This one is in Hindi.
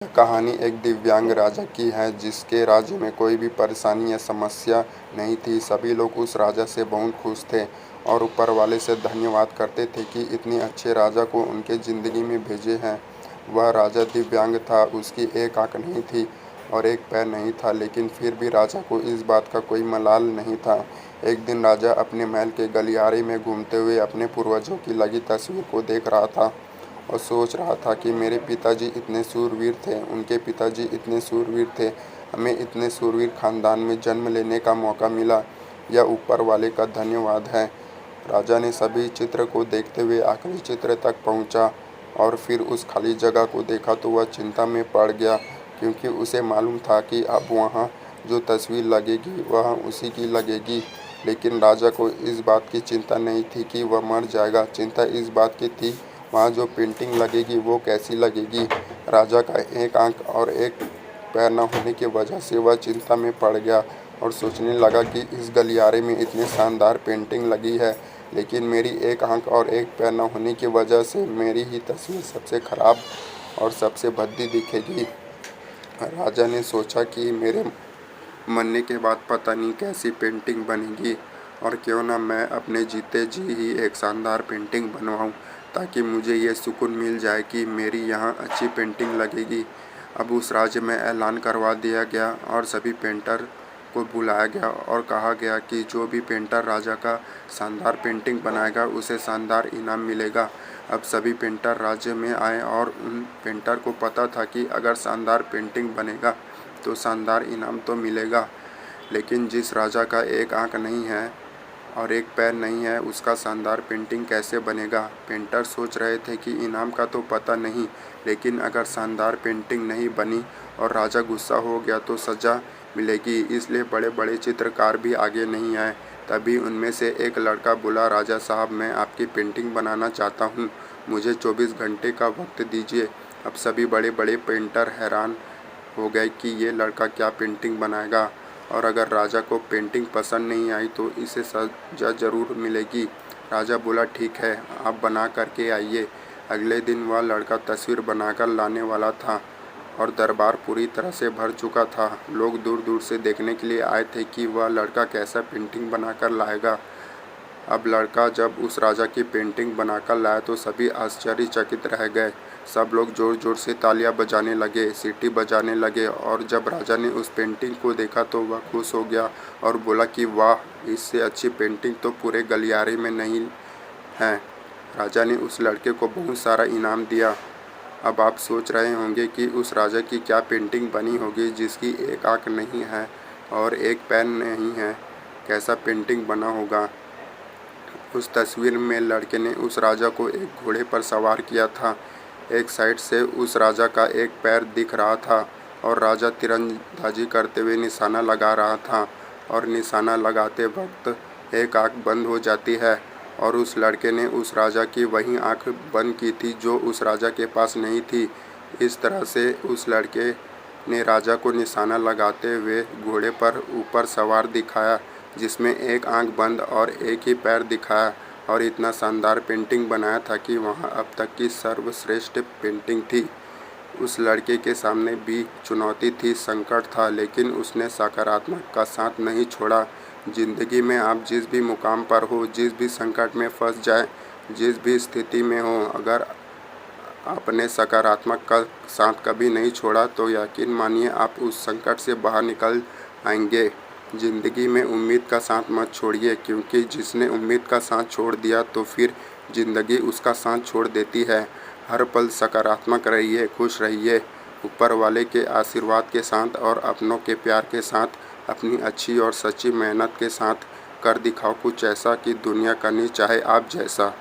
कहानी एक दिव्यांग राजा की है जिसके राज्य में कोई भी परेशानी या समस्या नहीं थी। सभी लोग उस राजा से बहुत खुश थे और ऊपर वाले से धन्यवाद करते थे कि इतने अच्छे राजा को उनके ज़िंदगी में भेजे हैं। वह राजा दिव्यांग था, उसकी एक आंख नहीं थी और एक पैर नहीं था, लेकिन फिर भी राजा को इस बात का कोई मलाल नहीं था। एक दिन राजा अपने महल के गलियारे में घूमते हुए अपने पूर्वजों की लगी तस्वीर को देख रहा था और सोच रहा था कि मेरे पिताजी इतने शूरवीर थे, उनके पिताजी इतने शूरवीर थे, हमें इतने शूरवीर खानदान में जन्म लेने का मौका मिला, यह ऊपर वाले का धन्यवाद है। राजा ने सभी चित्र को देखते हुए आखिरी चित्र तक पहुंचा और फिर उस खाली जगह को देखा तो वह चिंता में पड़ गया, क्योंकि उसे मालूम था कि अब वहाँ जो तस्वीर लगेगी वह उसी की लगेगी। लेकिन राजा को इस बात की चिंता नहीं थी कि वह मर जाएगा, चिंता इस बात की थी वहाँ जो पेंटिंग लगेगी वो कैसी लगेगी। राजा का एक आंख और एक पैर न होने की वजह से वह चिंता में पड़ गया और सोचने लगा कि इस गलियारे में इतनी शानदार पेंटिंग लगी है, लेकिन मेरी एक आंख और एक पैर न होने की वजह से मेरी ही तस्वीर सबसे खराब और सबसे भद्दी दिखेगी। राजा ने सोचा कि मेरे मरने के बाद पता नहीं कैसी पेंटिंग बनेगी, और क्यों ना मैं अपने जीते जी ही एक शानदार पेंटिंग बनवाऊं, ताकि मुझे ये सुकून मिल जाए कि मेरी यहाँ अच्छी पेंटिंग लगेगी। अब उस राज्य में ऐलान करवा दिया गया और सभी पेंटर को बुलाया गया और कहा गया कि जो भी पेंटर राजा का शानदार पेंटिंग बनाएगा उसे शानदार इनाम मिलेगा। अब सभी पेंटर राज्य में आए और उन पेंटर को पता था कि अगर शानदार पेंटिंग बनेगा तो शानदार इनाम तो मिलेगा, लेकिन जिस राजा का एक आंख नहीं है और एक पैर नहीं है उसका शानदार पेंटिंग कैसे बनेगा। पेंटर सोच रहे थे कि इनाम का तो पता नहीं, लेकिन अगर शानदार पेंटिंग नहीं बनी और राजा गुस्सा हो गया तो सज़ा मिलेगी, इसलिए बड़े बड़े चित्रकार भी आगे नहीं आए। तभी उनमें से एक लड़का बोला, राजा साहब मैं आपकी पेंटिंग बनाना चाहता हूँ, मुझे 24 घंटे का वक्त दीजिए। अब सभी बड़े बड़े पेंटर हैरान हो गए कि ये लड़का क्या पेंटिंग बनाएगा, और अगर राजा को पेंटिंग पसंद नहीं आई तो इसे सज़ा ज़रूर मिलेगी। राजा बोला ठीक है, आप बना करके आइए। अगले दिन वह लड़का तस्वीर बनाकर लाने वाला था और दरबार पूरी तरह से भर चुका था। लोग दूर दूर से देखने के लिए आए थे कि वह लड़का कैसा पेंटिंग बनाकर लाएगा। अब लड़का जब उस राजा की पेंटिंग बनाकर लाया तो सभी आश्चर्यचकित रह गए। सब लोग जोर जोर से तालियां बजाने लगे, सीटी बजाने लगे, और जब राजा ने उस पेंटिंग को देखा तो वह खुश हो गया और बोला कि वाह, इससे अच्छी पेंटिंग तो पूरे गलियारे में नहीं है। राजा ने उस लड़के को बहुत सारा इनाम दिया। अब आप सोच रहे होंगे कि उस राजा की क्या पेंटिंग बनी होगी जिसकी एक आँख नहीं है और एक पैर नहीं है, कैसा पेंटिंग बना होगा। उस तस्वीर में लड़के ने उस राजा को एक घोड़े पर सवार किया था। एक साइड से उस राजा का एक पैर दिख रहा था और राजा तीरंदाजी करते हुए निशाना लगा रहा था, और निशाना लगाते वक्त एक आंख बंद हो जाती है, और उस लड़के ने उस राजा की वही आंख बंद की थी जो उस राजा के पास नहीं थी। इस तरह से उस लड़के ने राजा को निशाना लगाते हुए घोड़े पर ऊपर सवार दिखाया, जिसमें एक आंख बंद और एक ही पैर दिखाया, और इतना शानदार पेंटिंग बनाया था कि वहाँ अब तक की सर्वश्रेष्ठ पेंटिंग थी। उस लड़के के सामने भी चुनौती थी, संकट था, लेकिन उसने सकारात्मक का साथ नहीं छोड़ा। ज़िंदगी में आप जिस भी मुकाम पर हो, जिस भी संकट में फंस जाए, जिस भी स्थिति में हो, अगर आपने सकारात्मक का साथ कभी नहीं छोड़ा तो यकीन मानिए आप उस संकट से बाहर निकल आएंगे। ज़िंदगी में उम्मीद का साथ मत छोड़िए, क्योंकि जिसने उम्मीद का साथ छोड़ दिया तो फिर ज़िंदगी उसका साथ छोड़ देती है। हर पल सकारात्मक रहिए, खुश रहिए, ऊपर वाले के आशीर्वाद के साथ और अपनों के प्यार के साथ, अपनी अच्छी और सच्ची मेहनत के साथ कर दिखाओ कुछ ऐसा कि दुनिया करनी चाहे आप जैसा।